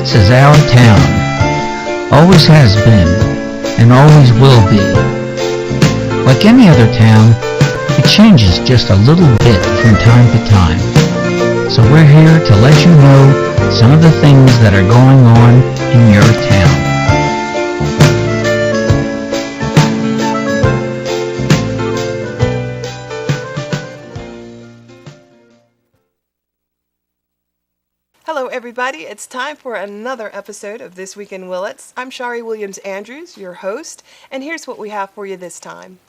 Willits is our town. Always has been, and always will be. Like any other town, it changes just a little bit from time to time. So we're here to let you know some of the things that are going on in your town. Hello everybody, it's time for another episode of This Week in Willits. I'm Shari Williams-Andrews, your host, and here's what we have for you this time.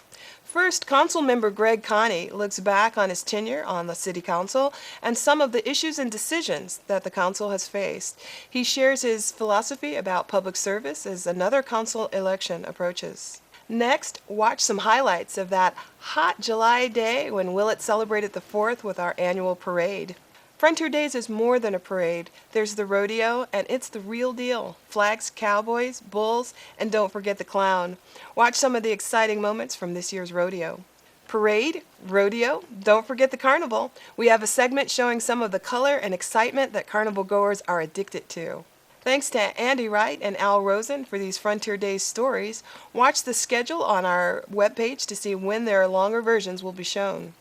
First, Council Member Greg Kanne looks back on his tenure on the City Council and some of the issues and decisions that the Council has faced. He shares his philosophy about public service as another Council election approaches. Next, watch some highlights of that hot July day when Willits celebrated the 4th with our annual parade. Frontier Days is more than a parade. There's the rodeo, and it's the real deal. Flags, cowboys, bulls, and don't forget the clown. Watch some of the exciting moments from this year's rodeo. Parade, rodeo, don't forget the carnival. We have a segment showing some of the color and excitement that carnival goers are addicted to. Thanks to Andy Wright and Al Rosen for these Frontier Days stories. Watch the schedule on our webpage to see when their longer versions will be shown.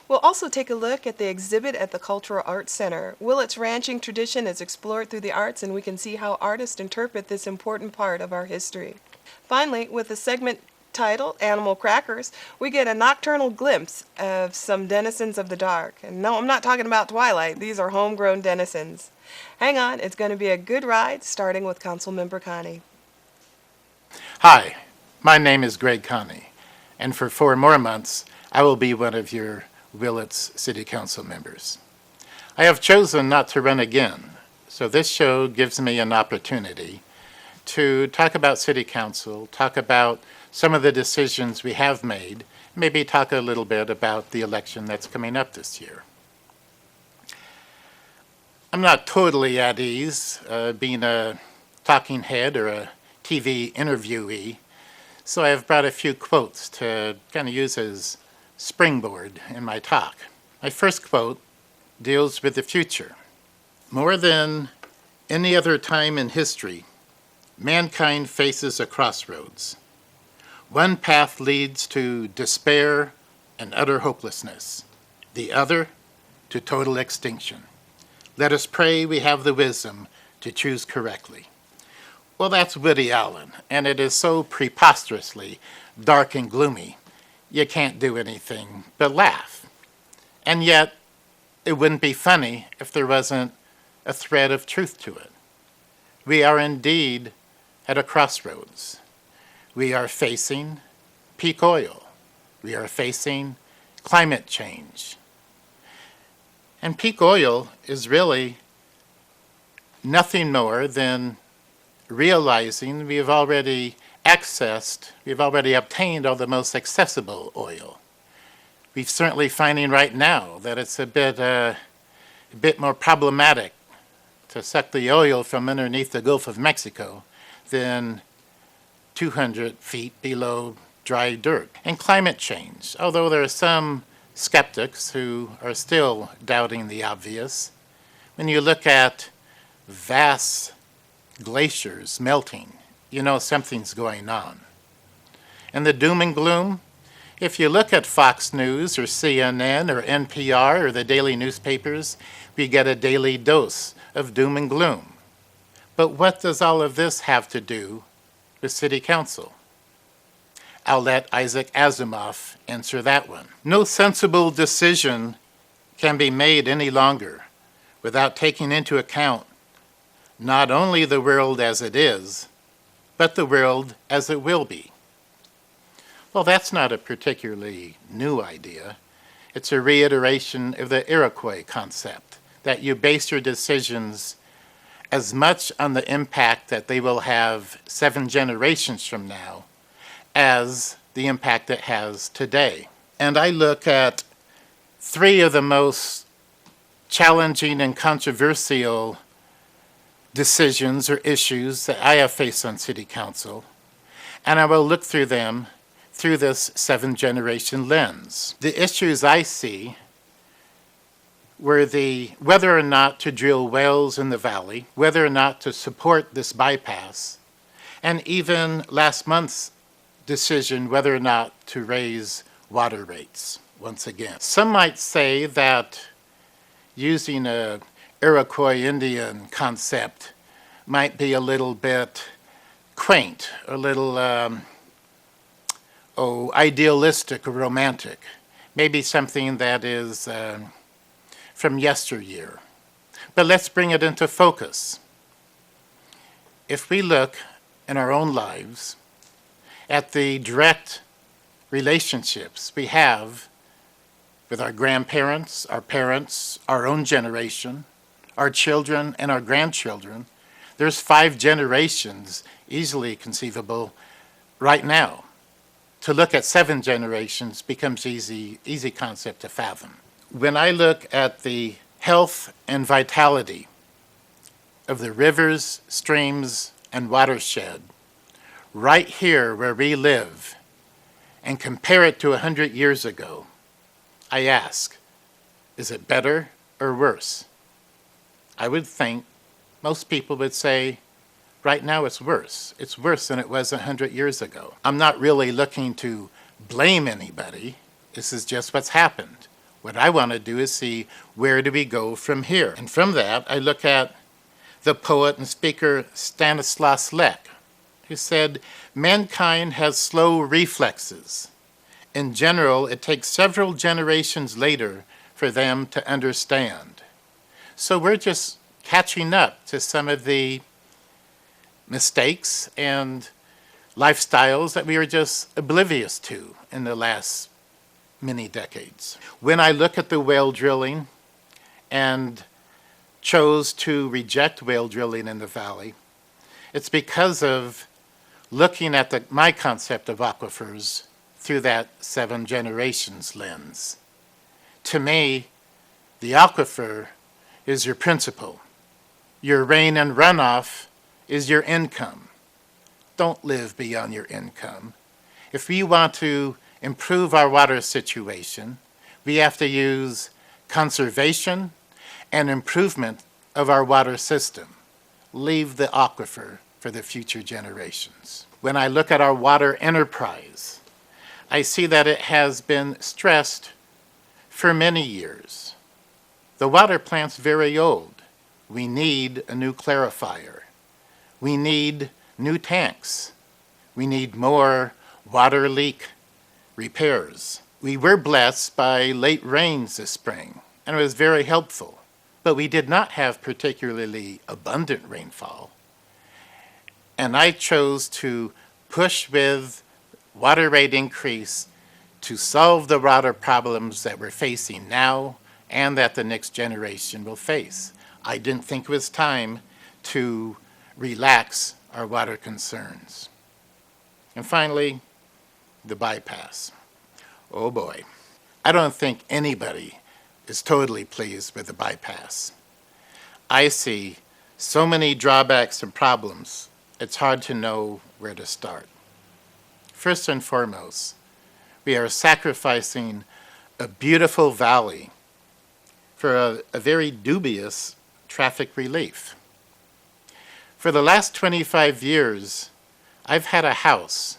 We'll also take a look at the exhibit at the Cultural Arts Center. Willits Ranching tradition is explored through the arts, and we can see how artists interpret this important part of our history. Finally, with a segment titled Animal Crackers, we get a nocturnal glimpse of some denizens of the dark. And no, I'm not talking about Twilight. These are homegrown denizens. Hang on, it's going to be a good ride, starting with Councilmember Kanne. Hi, my name is Greg Kanne, and for 4 more months, I will be one of your Willits City Council members. I have chosen not to run again, so this show gives me an opportunity to talk about City Council, talk about some of the decisions we have made, maybe talk a little bit about the election that's coming up this year. I'm not totally at ease being a talking head or a TV interviewee, so I have brought a few quotes to kind of use as springboard in my talk. My first quote deals with the future. More than any other time in history, mankind faces a crossroads. One path leads to despair and utter hopelessness, the other to total extinction. Let us pray we have the wisdom to choose correctly. Well, that's Woody Allen, and it is so preposterously dark and gloomy you can't do anything but laugh. And yet, it wouldn't be funny if there wasn't a thread of truth to it. We are indeed at a crossroads. We are facing peak oil. We are facing climate change. And peak oil is really nothing more than realizing we've already obtained all the most accessible oil. We're certainly finding right now that it's a bit more problematic to suck the oil from underneath the Gulf of Mexico than 200 feet below dry dirt. And climate change, although there are some skeptics who are still doubting the obvious, when you look at vast glaciers melting, you know something's going on. And the doom and gloom, if you look at Fox News or CNN or NPR or the daily newspapers, we get a daily dose of doom and gloom. But what does all of this have to do with City Council? I'll let Isaac Asimov answer that one. No sensible decision can be made any longer without taking into account not only the world as it is, but the world as it will be. Well, that's not a particularly new idea. It's a reiteration of the Iroquois concept, that you base your decisions as much on the impact that they will have 7 generations from now as the impact it has today. And I look at 3 of the most challenging and controversial decisions or issues that I have faced on City Council, and I will look through them through this 7-generation lens. The issues I see were whether or not to drill wells in the valley, whether or not to support this bypass, and even last month's decision whether or not to raise water rates once again. Some might say that using a Iroquois Indian concept might be a little bit quaint, a little idealistic or romantic, maybe something that is from yesteryear. But let's bring it into focus. If we look in our own lives at the direct relationships we have with our grandparents, our parents, our own generation, our children, and our grandchildren, there's 5 generations easily conceivable right now. To look at 7 generations becomes easy concept to fathom. When I look at the health and vitality of the rivers, streams, and watershed right here where we live and compare it to 100 years ago, I ask, is it better or worse? I would think most people would say, right now it's worse. It's worse than it was 100 years ago. I'm not really looking to blame anybody. This is just what's happened. What I want to do is see, where do we go from here? And from that, I look at the poet and speaker Stanislaus Lech, who said, mankind has slow reflexes. In general, it takes several generations later for them to understand. So we're just catching up to some of the mistakes and lifestyles that we were just oblivious to in the last many decades. When I look at the whale drilling and chose to reject whale drilling in the valley, it's because of looking at my concept of aquifers through that 7 generations lens. To me, the aquifer is your principal. Your rain and runoff is your income. Don't live beyond your income. If we want to improve our water situation, we have to use conservation and improvement of our water system. Leave the aquifer for the future generations. When I look at our water enterprise, I see that it has been stressed for many years. The water plant's very old. We need a new clarifier. We need new tanks. We need more water leak repairs. We were blessed by late rains this spring, and it was very helpful. But we did not have particularly abundant rainfall. And I chose to push with water rate increase to solve the water problems that we're facing now and that the next generation will face. I didn't think it was time to relax our water concerns. And finally, the bypass. Oh boy. I don't think anybody is totally pleased with the bypass. I see so many drawbacks and problems, it's hard to know where to start. First and foremost, we are sacrificing a beautiful valley for a very dubious traffic relief. For the last 25 years, I've had a house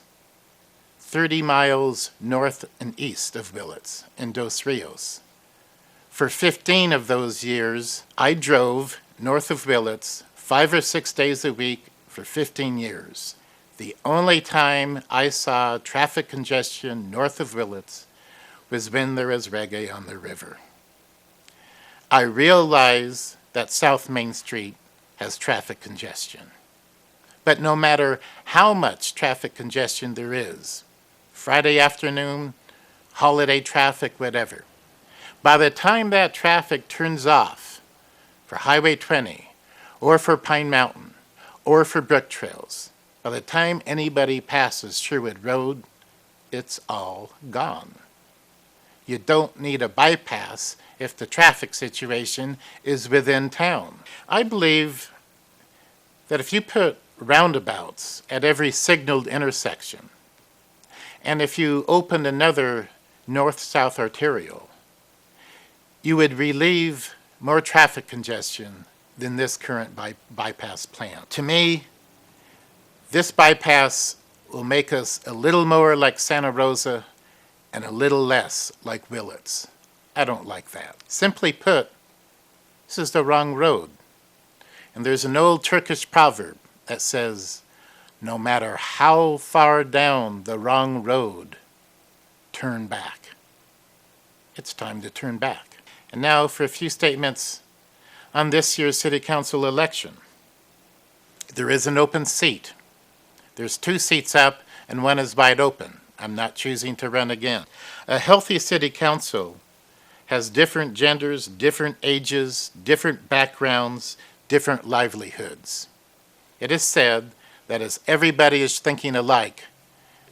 30 miles north and east of Willits in Dos Rios. For 15 of those years, I drove north of Willits 5 or 6 days a week for 15 years. The only time I saw traffic congestion north of Willits was when there was reggae on the river. I realize that South Main Street has traffic congestion. But no matter how much traffic congestion there is, Friday afternoon, holiday traffic, whatever, by the time that traffic turns off for Highway 20 or for Pine Mountain or for Brook Trails, by the time anybody passes Sherwood Road, it's all gone. You don't need a bypass if the traffic situation is within town. I believe that if you put roundabouts at every signaled intersection, and if you opened another north-south arterial, you would relieve more traffic congestion than this current bypass plan. To me, this bypass will make us a little more like Santa Rosa and a little less like Willits. I don't like that. Simply put, this is the wrong road. And there's an old Turkish proverb that says, no matter how far down the wrong road, turn back. It's time to turn back. And now for a few statements on this year's City Council election. There is an open seat. There's 2 seats up and 1 is wide open. I'm not choosing to run again. A healthy City Council has different genders, different ages, different backgrounds, different livelihoods. It is said that as everybody is thinking alike,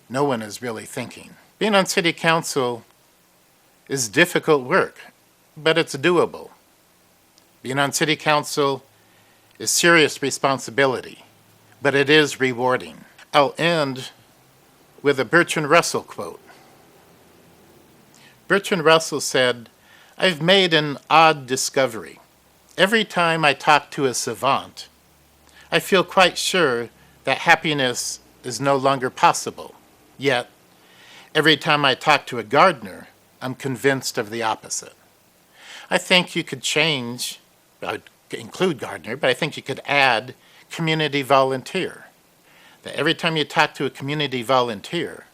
no one is really thinking. Being on City Council is difficult work, but it's doable. Being on City Council is serious responsibility, but it is rewarding. I'll end with a Bertrand Russell quote. Bertrand Russell said, "I've made an odd discovery. Every time I talk to a savant, I feel quite sure that happiness is no longer possible. Yet, every time I talk to a gardener, I'm convinced of the opposite." I think you could change, I'd include gardener, but I think you could add community volunteer. That every time you talk to a community volunteer,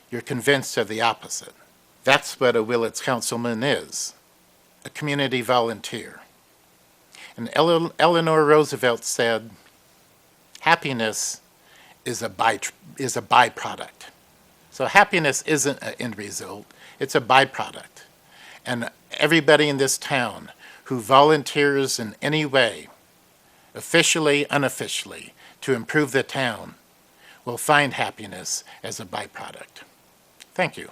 you're convinced of the opposite. That's what a Willits councilman is, a community volunteer. And Eleanor Roosevelt said, happiness is a byproduct. So happiness isn't an end result, it's a byproduct. And everybody in this town who volunteers in any way, officially, unofficially, to improve the town, will find happiness as a byproduct. Thank you.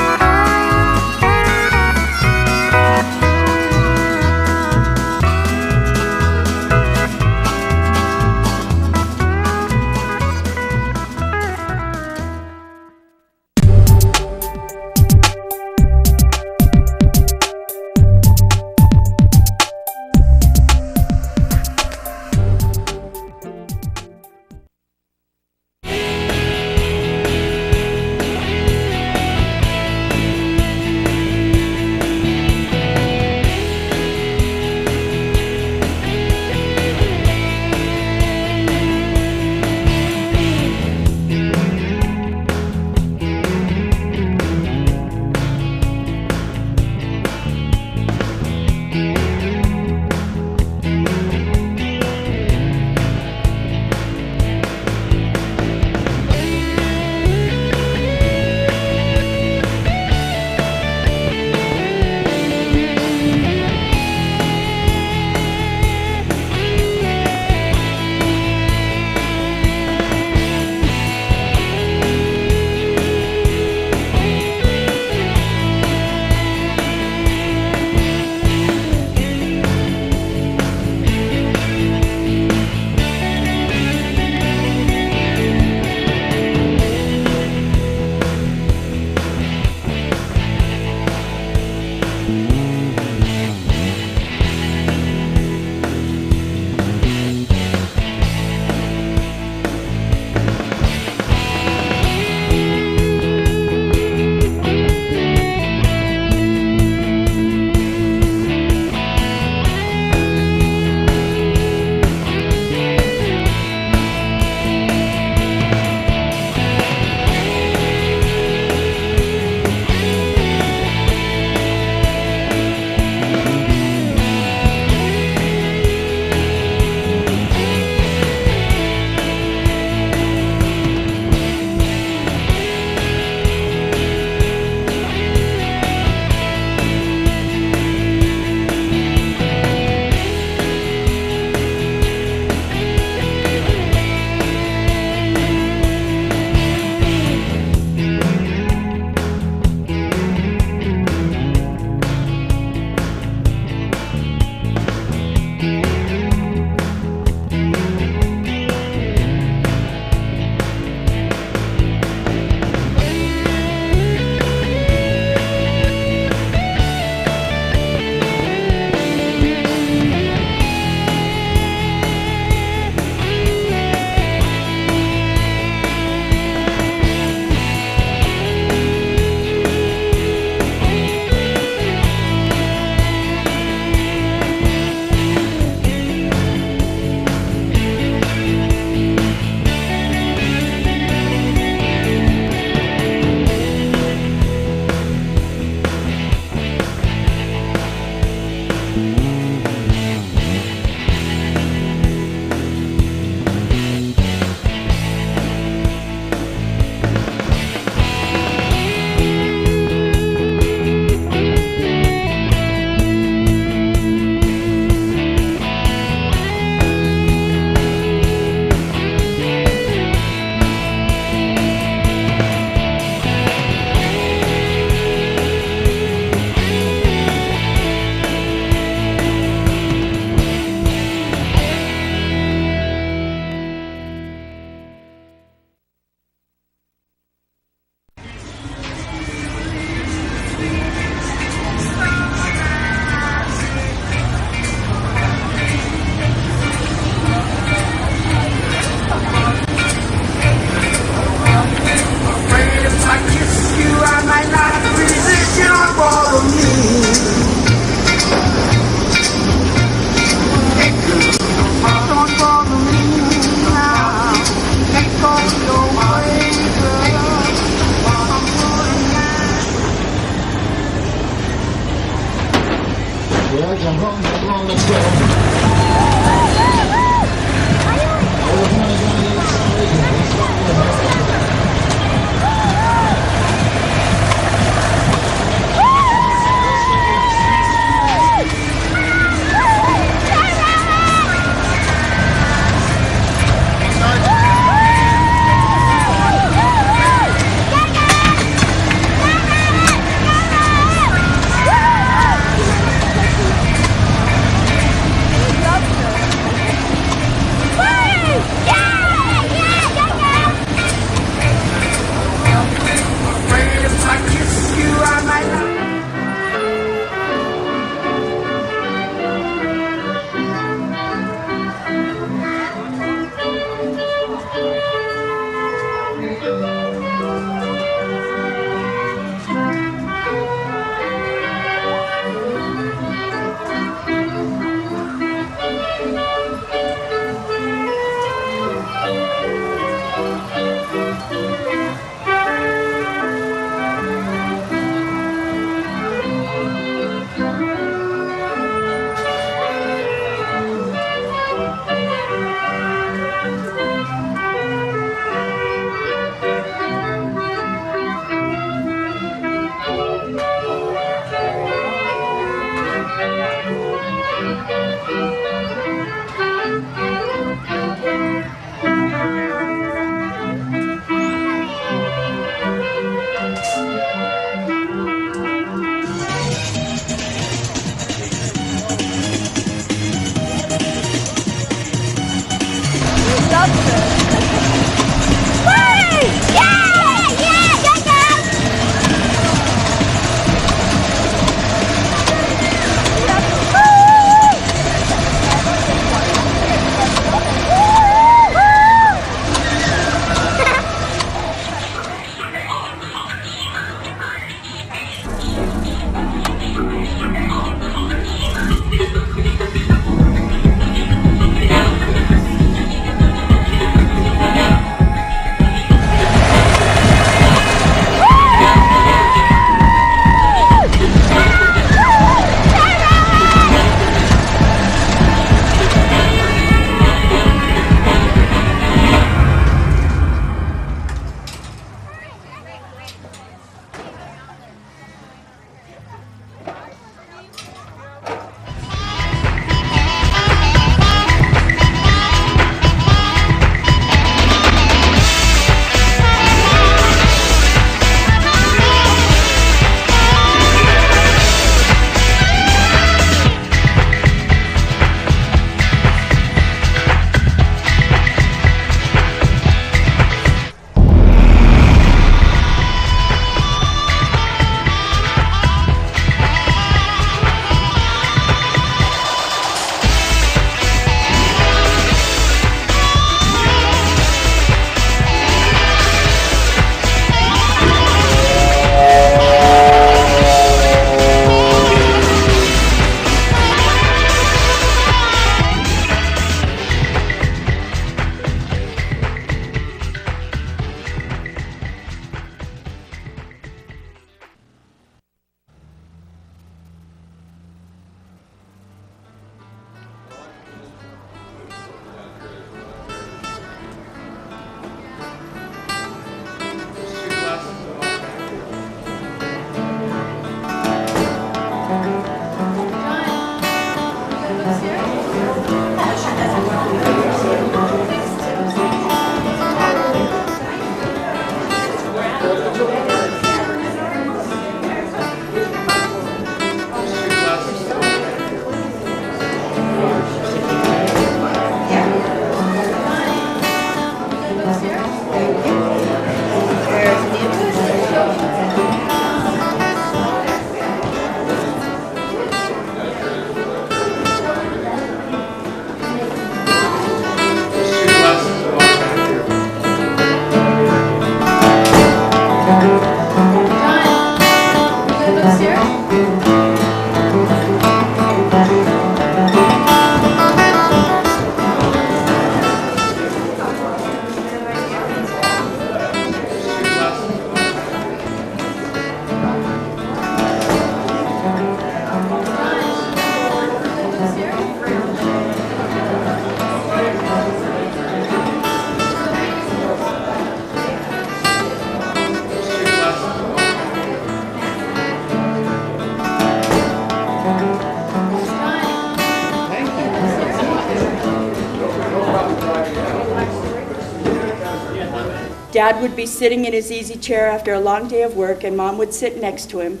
Dad would be sitting in his easy chair after a long day of work, and Mom would sit next to him,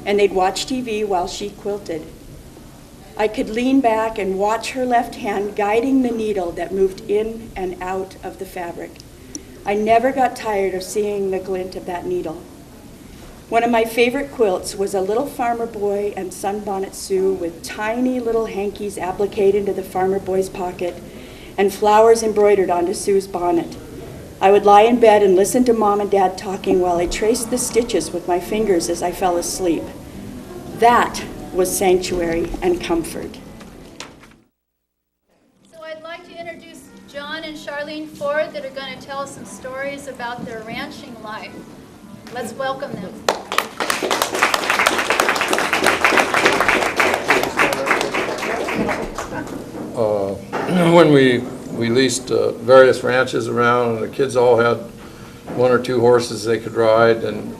and they'd watch TV while she quilted. I could lean back and watch her left hand guiding the needle that moved in and out of the fabric. I never got tired of seeing the glint of that needle. One of my favorite quilts was a little farmer boy and sunbonnet Sue with tiny little hankies appliqued into the farmer boy's pocket and flowers embroidered onto Sue's bonnet. I would lie in bed and listen to Mom and Dad talking while I traced the stitches with my fingers as I fell asleep. That was sanctuary and comfort. So I'd like to introduce John and Charlene Ford that are going to tell us some stories about their ranching life. Let's welcome them. When we leased various ranches around, and the kids all had one or two horses they could ride, and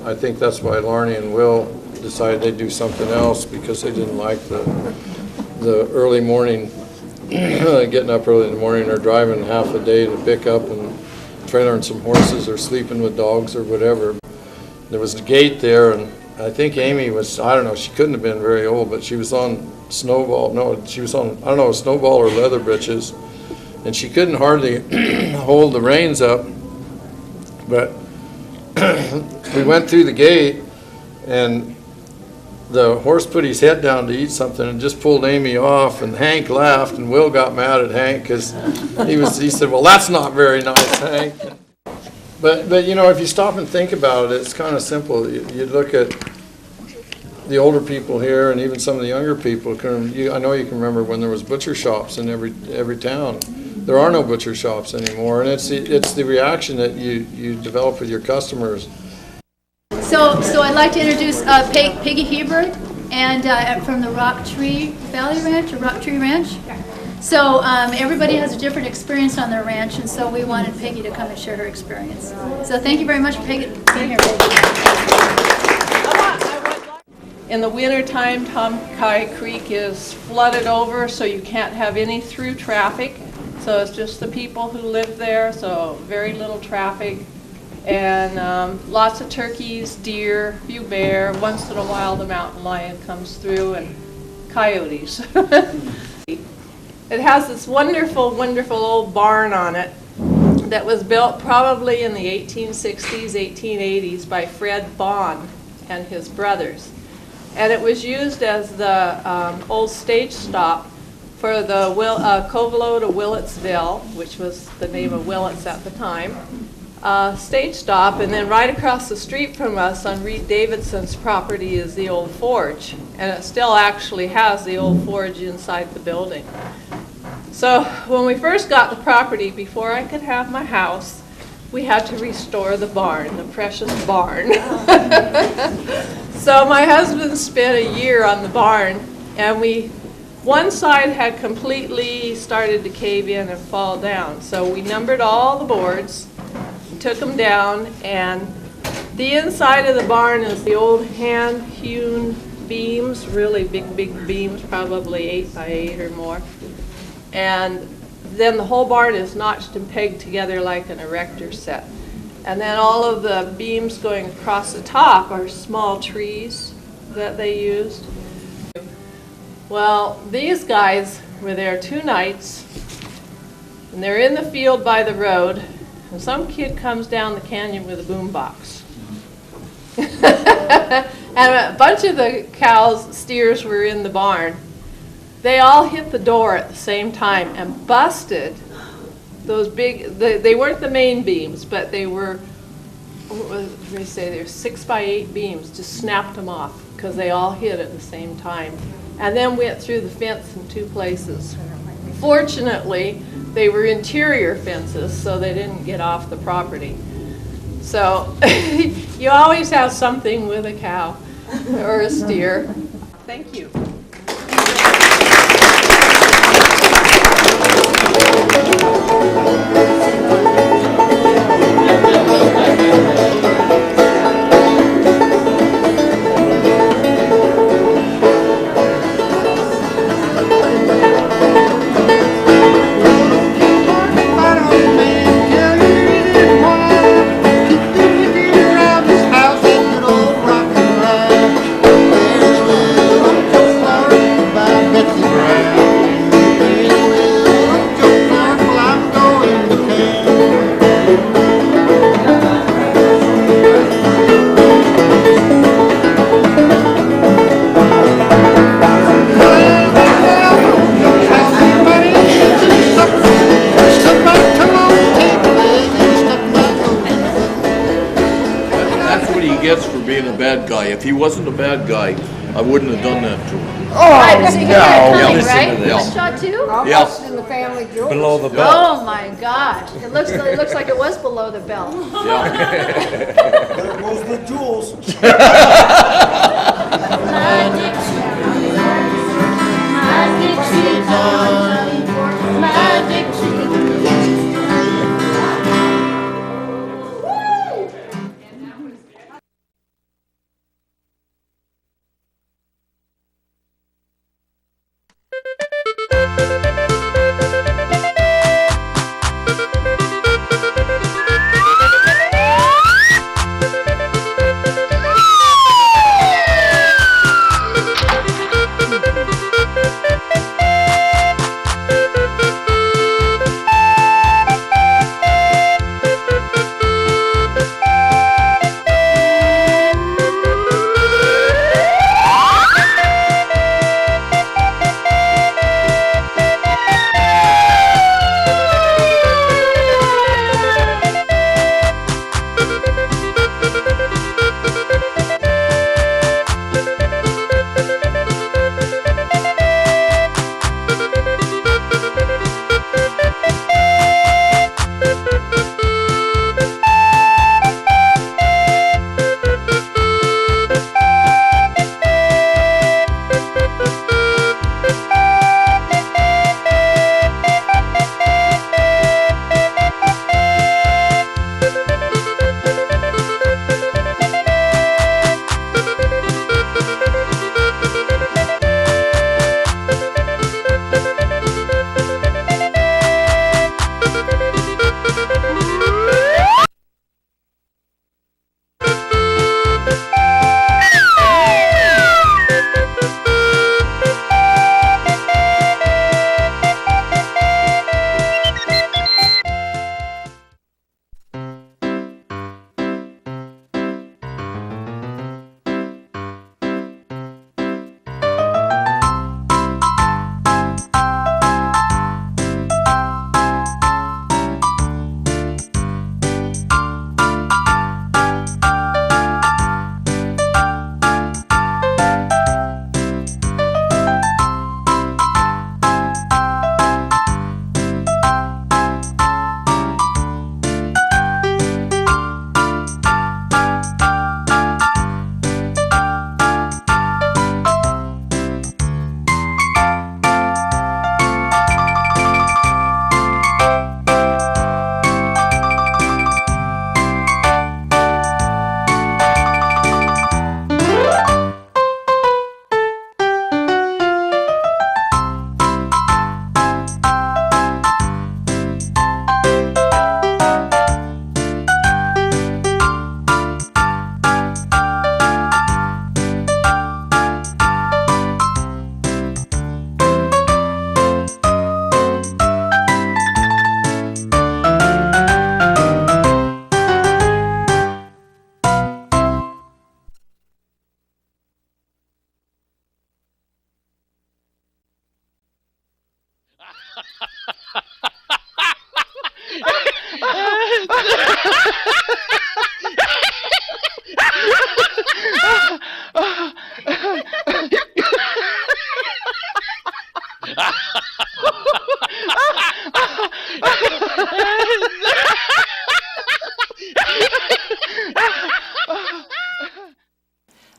I think that's why Larnie and Will decided they'd do something else, because they didn't like the early morning, getting up early in the morning or driving half a day to pick up and trailering some horses or sleeping with dogs or whatever. There was a gate there, and I think Amy was, I don't know, she couldn't have been very old, but she was on Snowball, no, she was on, I don't know, Snowball or leather britches, and she couldn't hardly hold the reins up, but we went through the gate, and the horse put his head down to eat something and just pulled Amy off, and Hank laughed, and Will got mad at Hank because he said, well, that's not very nice, Hank. But you know, if you stop and think about it, it's kind of simple. You look at the older people here, and even some of the younger people. I know you can remember when there was butcher shops in every town. There are no butcher shops anymore, and it's the reaction that you develop with your customers. So I'd like to introduce Peggy Hebert, and from the Rock Tree Valley Ranch, or Rock Tree Ranch. So everybody has a different experience on their ranch, and so we wanted Peggy to come and share her experience. So thank you very much for being here, Peggy. In the wintertime, Tomkai Creek is flooded over, so you can't have any through traffic. So it's just the people who live there, so very little traffic. And lots of turkeys, deer, few bear. Once in a while the mountain lion comes through, and coyotes. It has this wonderful, wonderful old barn on it that was built probably in the 1860s, 1880s by Fred Bond and his brothers. And it was used as the old stage stop for the Covelo to Willitsville, which was the name of Willits at the time, stage stop. And then right across the street from us on Reed Davidson's property is the old forge. And it still actually has the old forge inside the building. So when we first got the property, before I could have my house, we had to restore the barn, the precious barn. So my husband spent a year on the barn, and one side had completely started to cave in and fall down. So we numbered all the boards, took them down, and the inside of the barn is the old hand-hewn beams, really big beams, probably 8 by 8 or more. And then the whole barn is notched and pegged together like an erector set. And then all of the beams going across the top are small trees that they used. Well, these guys were there 2 nights, and they're in the field by the road, and some kid comes down the canyon with a boombox. And a bunch of the steers were in the barn. They all hit the door at the same time and busted those big, they weren't the main beams, but they were, what did they say, they were 6 by 8 beams, just snapped them off because they all hit at the same time. And then went through the fence in 2 places. Fortunately, they were interior fences, so they didn't get off the property. So you always have something with a cow or a steer. Thank you. if he wasn't a bad guy, I wouldn't have done that to him. Right, so you had it coming, listen right? to You this. shot too? Yeah, In the family jewels. below the belt. Oh my gosh, it looks like it was below the belt. Yeah. There goes the jewels.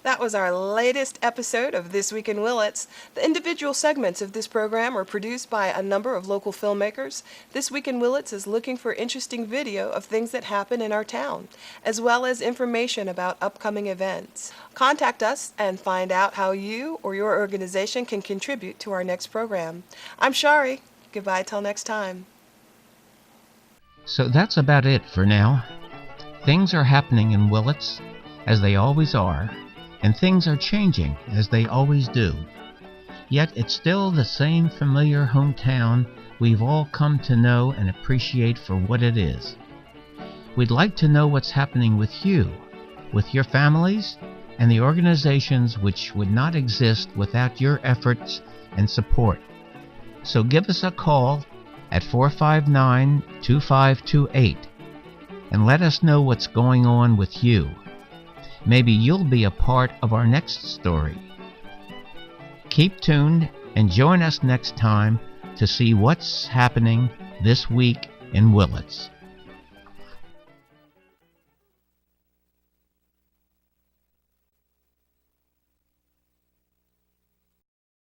That was our latest episode of This Week in Willits. The individual segments of this program are produced by a number of local filmmakers. This Week in Willits is looking for interesting video of things that happen in our town, as well as information about upcoming events. Contact us and find out how you or your organization can contribute to our next program. I'm Shari. Goodbye till next time. So that's about it for now. Things are happening in Willits, as they always are, and things are changing, as they always do. Yet it's still the same familiar hometown we've all come to know and appreciate for what it is. We'd like to know what's happening with you, with your families, and the organizations which would not exist without your efforts and support. So give us a call at 459-2528 and let us know what's going on with you. maybe you'll be a part of our next story. Keep tuned and join us next time to see what's happening this week in Willits.